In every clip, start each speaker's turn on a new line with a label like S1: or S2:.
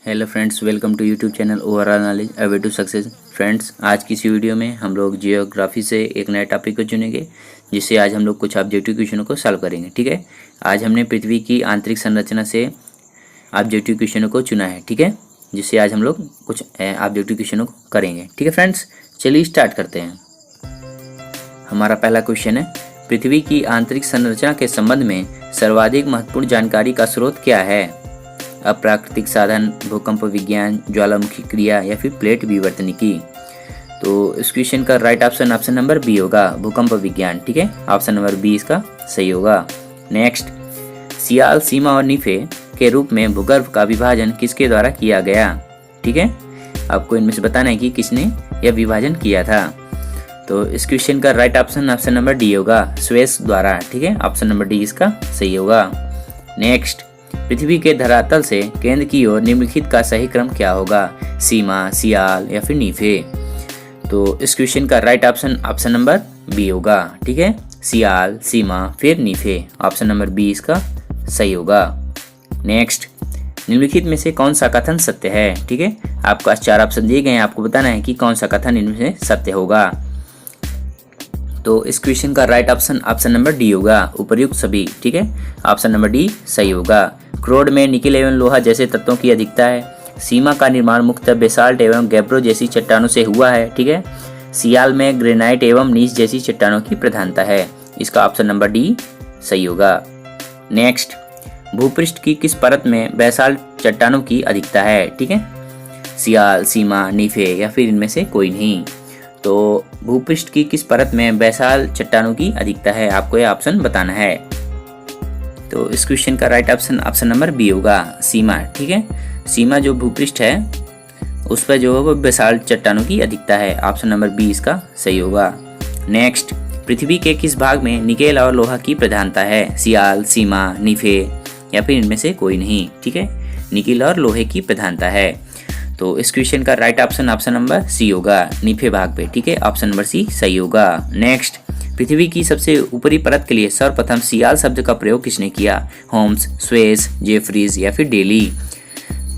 S1: Hello friends, welcome to YouTube channel overall knowledge a way to success. Friends, आज की इस video में हम लोग जियोग्राफी से एक नए टॉपिक को चुनेंगे, जिससे आज हम लोग कुछ ऑब्जेक्टिव क्वेश्चनों को सॉल्व करेंगे। ठीक है, आज हमने पृथ्वी की आंतरिक संरचना से ऑब्जेक्टिव क्वेश्चनों को चुना है। ठीक है, जिससे आज हम लोग कुछ ऑब्जेक्टिव क्वेश्चनों को करेंगे। ठीक है फ्रेंड्स, चलिए स्टार्ट करते हैं। हमारा पहला क्वेश्चन है, पृथ्वी की आंतरिक संरचना के संबंध में सर्वाधिक महत्वपूर्ण जानकारी का स्रोत क्या है? अप्राकृतिक साधन, भूकंप विज्ञान, ज्वालामुखी क्रिया या फिर प्लेट विवर्तनिकी। तो इस क्वेश्चन का राइट ऑप्शन नंबर बी होगा, भूकंप विज्ञान। ठीक है, ऑप्शन नंबर बी इसका सही होगा। नेक्स्ट, सियाल, सीमा और नीफे के रूप में भूगर्भ का विभाजन किसके द्वारा किया गया? ठीक है, आपको इनमें से बताना है कि किसने यह विभाजन किया था। तो इस क्वेश्चन का राइट ऑप्शन नंबर डी होगा, स्वेस द्वारा। ठीक है, ऑप्शन नंबर डी इसका सही होगा। नेक्स्ट, पृथ्वी के धरातल से केंद्र की ओर निम्नलिखित का सही क्रम क्या होगा? सीमा, सियाल या फिर नीफे। तो इस क्वेश्चन का राइट ऑप्शन नंबर बी होगा। ठीक है, सियाल, सीमा फिर नीफे, ऑप्शन नंबर बी इसका सही होगा। नेक्स्ट, निम्नलिखित में से कौन सा कथन सत्य है? ठीक है, आपको 4 ऑप्शन दिए गए हैं, आपको बताना है कि कौन सा कथन इनमें से सत्य होगा। तो इस क्वेश्चन का राइट ऑप्शन नंबर डी होगा, उपर्युक्त सभी। ठीक है, ऑप्शन नंबर डी सही होगा। क्रोड में निकेल एवं लोहा जैसे तत्वों की अधिकता है। सीमा का निर्माण मुख्यतः बेसाल्ट एवं गैब्रो जैसी चट्टानों से हुआ है। ठीक है, सियाल में ग्रेनाइट एवं नीस जैसी चट्टानों की प्रधानता है। इसका ऑप्शन नंबर डी सही होगा। नेक्स्ट, भूपृष्ठ की किस परत में बेसाल्ट चट्टानों की अधिकता है? ठीक है, सियाल, सीमा, नीफे या फिर इनमें से कोई नहीं। तो भूपृष्ठ की किस परत में बेसाल्ट चट्टानों की अधिकता है, आपको यह ऑप्शन बताना है। तो इस क्वेश्चन का राइट ऑप्शन नंबर बी होगा, सीमा। ठीक है, सीमा जो भूपृष्ठ है उस पर जो है वो बेसाल्ट चट्टानों की अधिकता है, ऑप्शन नंबर बी इसका सही होगा। नेक्स्ट, पृथ्वी के किस भाग में निकेल और लोहा की प्रधानता है? सियाल, सीमा, नीफे या फिर इनमें से कोई नहीं। ठीक है, निकेल और लोहे की प्रधानता है। तो इस क्वेश्चन का राइट ऑप्शन नंबर सी होगा, नीफे भाग पे। ठीक है, ऑप्शन नंबर सी सही होगा। नेक्स्ट, पृथ्वी की सबसे ऊपरी परत के लिए सर्वप्रथम सियाल शब्द का प्रयोग किसने किया? होम्स, स्वेस, जेफरीज या फिर डेली।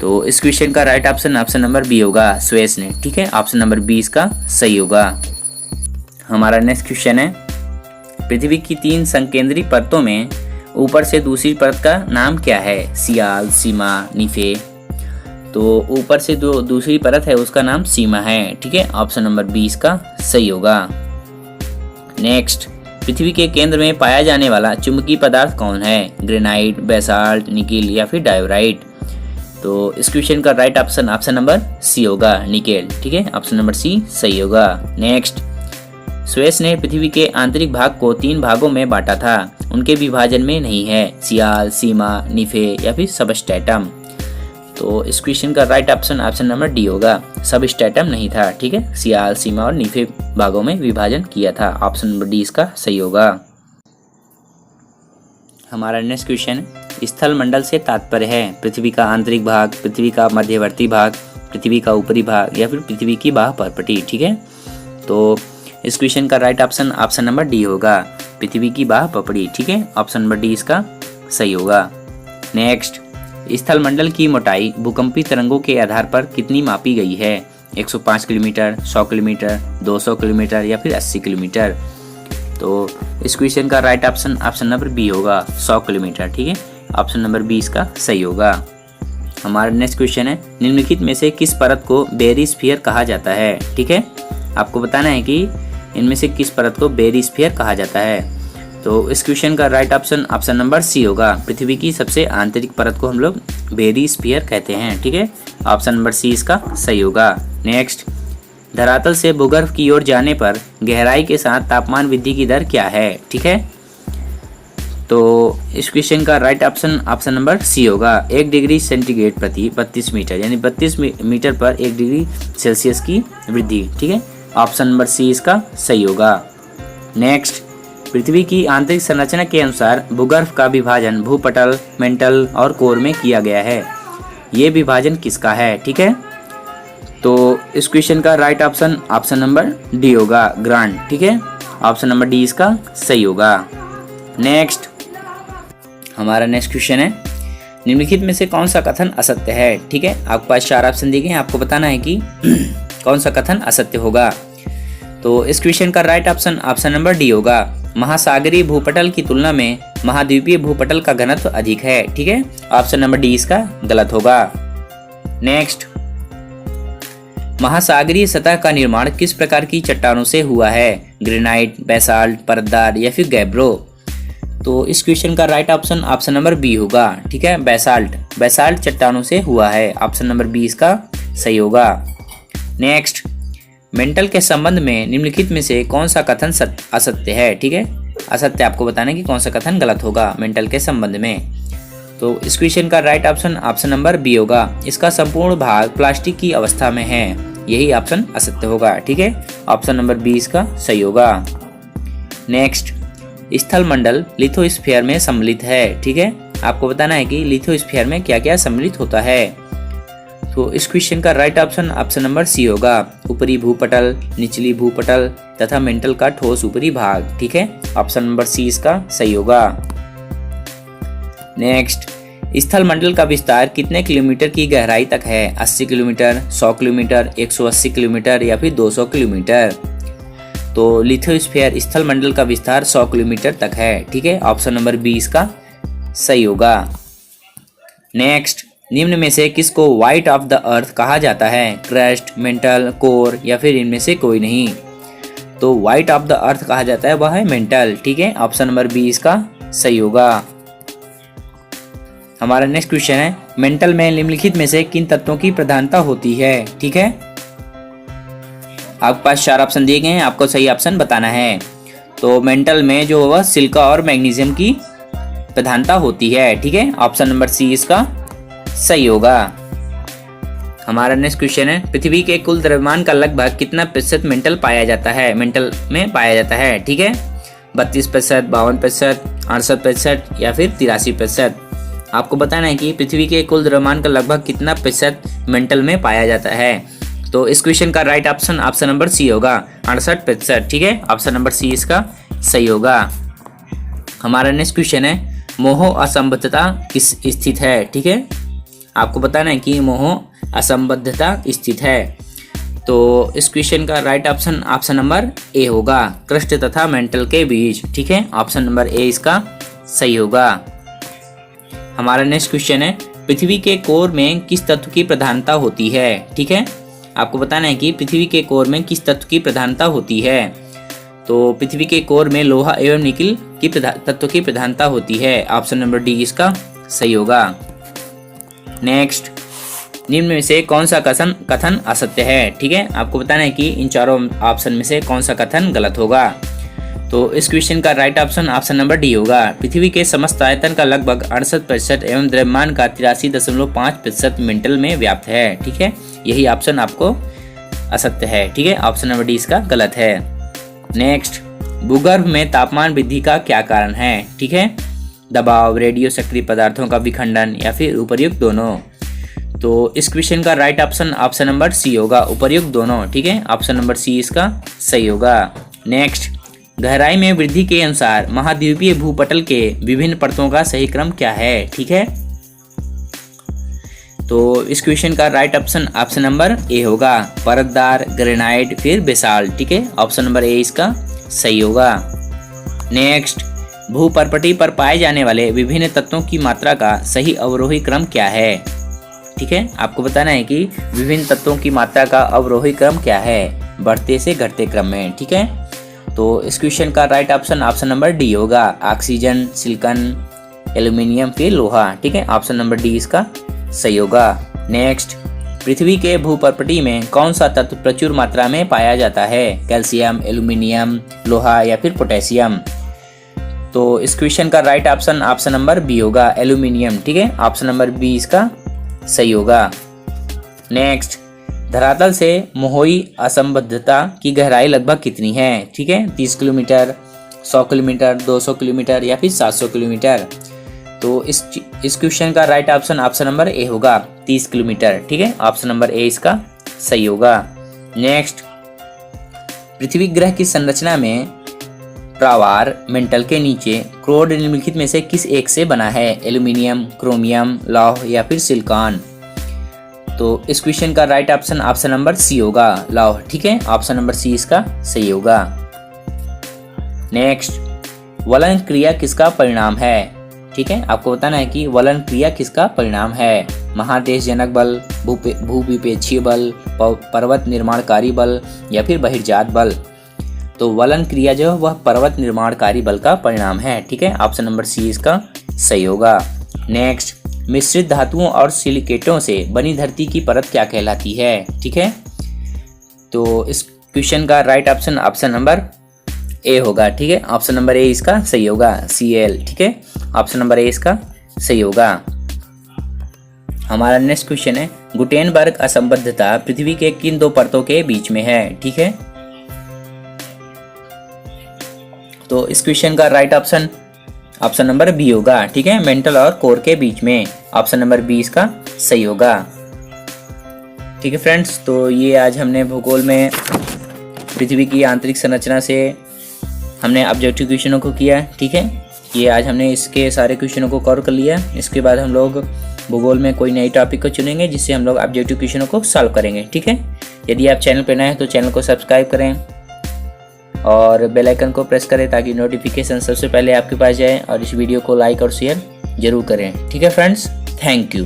S1: तो इस क्वेश्चन का राइट ऑप्शन नंबर बी होगा, स्वेस ने। ठीक है, ऑप्शन नंबर बी इसका सही होगा। हमारा नेक्स्ट क्वेश्चन है, पृथ्वी की 3 संकेंद्री परतों में ऊपर से दूसरी परत का नाम क्या है? सियाल, सीमा, नीफे। तो ऊपर से जो दूसरी परत है उसका नाम सीमा है। ठीक है, ऑप्शन नंबर बी इसका सही होगा। नेक्स्ट, पृथ्वी के केंद्र में पाया जाने वाला चुंबकीय पदार्थ कौन है? ग्रेनाइट, बेसाल्ट, निकेल या फिर डायोराइट। तो इस क्वेश्चन का राइट ऑप्शन नंबर सी होगा, निकेल। ठीक है, ऑप्शन नंबर सी सही होगा। नेक्स्ट, स्वेस ने पृथ्वी के आंतरिक भाग को 3 भागों में बांटा था, उनके विभाजन में नहीं है। सियाल, सीमा, नीफे या फिर सबस्ट्रेटम। तो इस क्वेश्चन का राइट ऑप्शन नंबर डी होगा, सबस्ट्रेटम नहीं था। ठीक है, सियाल, सीमा और नीफे भागों में विभाजन किया था, ऑप्शन नंबर डी इसका सही होगा। हमारा नेक्स्ट क्वेश्चन, स्थल मंडल से तात्पर्य है पृथ्वी का आंतरिक भाग, पृथ्वी का मध्यवर्ती भाग, पृथ्वी का ऊपरी भाग या फिर पृथ्वी की बाह्य परपटी। ठीक है, तो इस क्वेश्चन का राइट ऑप्शन नंबर डी होगा, पृथ्वी की बाह्य परपटी। ठीक है, ऑप्शन नंबर डी इसका सही होगा। नेक्स्ट, स्थल मंडल की मोटाई भूकंपी तरंगों के आधार पर कितनी मापी गई है? 105 किलोमीटर, 100 किलोमीटर, 200 किलोमीटर या फिर 80 किलोमीटर। तो इस क्वेश्चन का राइट ऑप्शन नंबर बी होगा, 100 किलोमीटर। ठीक है, ऑप्शन नंबर बी इसका सही होगा। हमारा नेक्स्ट क्वेश्चन है, निम्नलिखित में से किस परत को बेरिस्फीयर कहा जाता है? ठीक है, आपको बताना है कि इनमें से किस परत को बेरिस्फीयर कहा जाता है। तो इस क्वेश्चन का राइट ऑप्शन नंबर सी होगा, पृथ्वी की सबसे आंतरिक परत को हम लोग बेरिस्फीयर कहते हैं। ठीक है, ऑप्शन नंबर सी इसका सही होगा। नेक्स्ट, धरातल से भूगर्भ की ओर जाने पर गहराई के साथ तापमान वृद्धि की दर क्या है? ठीक है, तो इस क्वेश्चन का राइट ऑप्शन नंबर सी होगा, 1 डिग्री सेंटीग्रेड प्रति 32 मीटर, यानी 32 मीटर पर 1 डिग्री सेल्सियस की वृद्धि। ठीक है, ऑप्शन नंबर सी इसका सही होगा। नेक्स्ट, पृथ्वी की आंतरिक संरचना के अनुसार भूगर्भ का विभाजन भूपटल, मेंटल और कोर में किया गया है। ये विभाजन किसका है? ठीक है, तो इस क्वेश्चन का राइट ऑप्शन नंबर डी होगा, ग्रांट। ठीक है, ऑप्शन नंबर डी इसका सही होगा। नेक्स्ट, हमारा नेक्स्ट क्वेश्चन है, निम्नलिखित में से कौन सा कथन असत्य है। ठीक है, आपके पास 4 ऑप्शन दिए गए हैं, आपको बताना है कि कौन सा कथन असत्य होगा। तो इस क्वेश्चन का राइट ऑप्शन नंबर डी होगा। महासागरीय भूपटल की तुलना में महाद्वीपीय भूपटल का घनत्व अधिक है। ठीक है, ऑप्शन नंबर डी इसका गलत होगा। नेक्स्ट, महासागरीय सतह का निर्माण किस प्रकार की चट्टानों से हुआ है। ग्रेनाइट, बेसाल्ट, परतदार या फिर गैब्रो। तो इस क्वेश्चन का राइट ऑप्शन नंबर बी होगा। ठीक है, बेसाल्ट चट्टानों से हुआ है। ऑप्शन नंबर बी इसका सही होगा। नेक्स्ट, मेंटल के संबंध में निम्नलिखित में से कौन सा कथन असत्य है। ठीक है, असत्य आपको बताना है कि कौन सा कथन गलत होगा मेंटल के संबंध में। तो इस क्वेश्चन का राइट ऑप्शन नंबर बी होगा। इसका संपूर्ण भाग प्लास्टिक की अवस्था में है, यही ऑप्शन असत्य होगा। ठीक है, ऑप्शन नंबर बी इसका सही होगा। नेक्स्ट, स्थल मंडल लिथोस्फीयर में सम्मिलित है। ठीक है, आपको बताना है कि लिथोस्फीयर में क्या क्या सम्मिलित होता है। तो इस क्वेश्चन का राइट ऑप्शन नंबर सी होगा। ऊपरी भूपटल, निचली भूपटल तथा मेंटल का ठोस ऊपरी भाग। ठीक है, ऑप्शन नंबर सी इसका सही होगा। नेक्स्ट, स्थल मंडल का विस्तार कितने किलोमीटर की गहराई तक है। 80 किलोमीटर, 100 किलोमीटर, 180 किलोमीटर या फिर 200 किलोमीटर। तो लिथोस्फीयर स्थल मंडल का विस्तार 100 किलोमीटर तक है। ठीक है, ऑप्शन नंबर बी इसका सही होगा। नेक्स्ट, निम्न में से किसको व्हाइट ऑफ द अर्थ कहा जाता है। क्रस्ट, मेंटल, कोर या फिर इनमें से कोई नहीं। तो व्हाइट ऑफ द अर्थ कहा जाता है वह है मेंटल। ठीक है, ऑप्शन नंबर बी इसका सही होगा। हमारा नेक्स्ट क्वेश्चन है, मेंटल में निम्नलिखित में से किन तत्वों की प्रधानता होती है। ठीक है, आपके पास 4 ऑप्शन दिए गए हैं, आपको सही ऑप्शन बताना है। तो मेंटल में जो वह सिलिका और मैग्नीशियम की प्रधानता होती है। ठीक है, ऑप्शन नंबर सी इसका सही होगा। हमारा नेक्स्ट क्वेश्चन है, पृथ्वी के कुल द्रव्यमान का लगभग कितना प्रतिशत मेंटल पाया जाता है। मेंटल में पाया जाता है। ठीक है, 32%, 52%, 68% या फिर 83%। आपको बताना है कि पृथ्वी के कुल द्रव्यमान का लगभग कितना प्रतिशत मेंटल में पाया जाता है। तो इस क्वेश्चन का राइट ऑप्शन नंबर सी होगा, 68%। ठीक है, ऑप्शन नंबर सी इसका सही होगा। हमारा नेक्स्ट क्वेश्चन है, मोह असंबद्धता किस स्थित है। ठीक है, आपको बताना है कि मोह असंबद्धता स्थित है। तो इस क्वेश्चन का राइट ऑप्शन नंबर ए होगा, क्रस्ट तथा मेंटल के बीच। ठीक है, ऑप्शन नंबर ए इसका सही होगा। हमारा नेक्स्ट क्वेश्चन है, पृथ्वी के कोर में किस तत्व की प्रधानता होती है। ठीक है, आपको बताना है कि पृथ्वी के कोर में किस तत्व की प्रधानता होती है। तो पृथ्वी के कोर में लोहा एवं निकिल की तत्व की प्रधानता होती है। ऑप्शन नंबर डी इसका सही होगा। नेक्स्ट, निम्न में से कौन सा कथन असत्य है। ठीक है, आपको बताना है कि इन चारों ऑप्शन में से कौन सा कथन गलत होगा। तो इस क्वेश्चन का राइट ऑप्शन नंबर डी होगा। पृथ्वी के समस्त आयतन का लगभग 68% एवं द्रव्यमान का 83.5% मेंटल में व्याप्त है। ठीक है, यही ऑप्शन आपको असत्य है। ठीक है, ऑप्शन नंबर डी इसका गलत है। नेक्स्ट, भूगर्भ में तापमान वृद्धि का क्या कारण है। ठीक है, दबाव, रेडियो सक्रिय पदार्थों का विखंडन या फिर उपर्युक्त दोनों। तो इस क्वेश्चन का राइट ऑप्शन नंबर सी होगा, उपर्युक्त दोनों। ठीक है, ऑप्शन नंबर सी इसका सही होगा। नेक्स्ट, गहराई में वृद्धि के अनुसार महाद्वीपीय भूपटल के विभिन्न परतों का सही क्रम क्या है। ठीक है, तो इस क्वेश्चन का राइट ऑप्शन नंबर ए होगा, परतदार, ग्रेनाइट फिर बेसाल्ट। ठीक है, ऑप्शन नंबर ए इसका सही होगा। नेक्स्ट, भूपर्पटी पर पाए जाने वाले विभिन्न तत्वों की मात्रा का सही अवरोही क्रम क्या है। ठीक है, आपको बताना है कि विभिन्न तत्वों की मात्रा का अवरोही क्रम क्या है, बढ़ते से घटते क्रम में। ठीक है, तो इस क्वेश्चन का राइट ऑप्शन नंबर डी होगा, ऑक्सीजन, सिलिकॉन, एल्यूमिनियम फिर लोहा। ठीक है, ऑप्शन नंबर डी इसका सही होगा। नेक्स्ट, पृथ्वी के भूपर्पटी में कौन सा तत्व प्रचुर मात्रा में पाया जाता है। कैल्शियम, एल्यूमिनियम, लोहा या फिर पोटेशियम। तो इस क्वेश्चन का राइट ऑप्शन नंबर बी होगा, एल्यूमिनियम। ठीक है, ऑप्शन नंबर बी इसका सही होगा। नेक्स्ट, धरातल से मोहोई असंबद्धता की गहराई लगभग कितनी है। ठीक है, 30 किलोमीटर, 100 किलोमीटर, 200 किलोमीटर या फिर 700 किलोमीटर। तो इस क्वेश्चन का राइट ऑप्शन नंबर ए होगा, 30 किलोमीटर। ठीक है, ऑप्शन नंबर ए इसका सही होगा। नेक्स्ट, पृथ्वी ग्रह की संरचना में प्रावार मेंटल के नीचे क्रोड निम्नलिखित में से किस एक से बना है? एल्यूमिनियम, क्रोमियम, लौह या फिर सिलिकॉन? तो इस क्वेश्चन का राइट ऑप्शन नंबर सी होगा, लौह। ठीक है, ऑप्शन नंबर सी इसका सही होगा। नेक्स्ट, वलन क्रिया किसका परिणाम है? ठीक है, आपको बताना है कि वलन क्रिया किसका परिणाम है। महादेशजनक बल, भूविपेक्षीय बल, पर्वत निर्माणकारी बल या फिर बहिर्जात बल? तो वलन क्रिया जो है वह पर्वत निर्माणकारी बल का परिणाम है। ठीक है, ऑप्शन नंबर सी इसका सही होगा। नेक्स्ट, मिश्रित धातुओं और सिलिकेटों से बनी धरती की परत क्या कहलाती है? ठीक है, तो इस क्वेश्चन का राइट ऑप्शन नंबर ए होगा। ठीक है, ऑप्शन नंबर ए इसका सही होगा, Cl। ठीक है, ऑप्शन नंबर ए इसका सही होगा। हमारा नेक्स्ट क्वेश्चन है, गुटेनबर्ग असंबद्धता पृथ्वी के किन दो परतों के बीच में है? ठीक है, तो इस क्वेश्चन का राइट ऑप्शन नंबर बी होगा। ठीक है, मेंटल और कोर के बीच में, ऑप्शन नंबर बी इसका सही होगा। ठीक है फ्रेंड्स, तो ये आज हमने भूगोल में पृथ्वी की आंतरिक संरचना से हमने ऑब्जेक्टिव क्वेश्चनों को किया। ठीक है, ये आज हमने इसके सारे क्वेश्चनों को कवर कर लिया। इसके बाद हम लोग भूगोल में कोई नई टॉपिक को चुनेंगे जिससे हम लोग ऑब्जेक्टिव क्वेश्चनों को सॉल्व करेंगे। ठीक है, यदि आप चैनल पर नए हैं तो चैनल को सब्सक्राइब करें और बेल आइकन को प्रेस करें ताकि नोटिफिकेशन सबसे पहले आपके पास जाए, और इस वीडियो को लाइक और शेयर जरूर करें। ठीक है फ्रेंड्स, थैंक यू।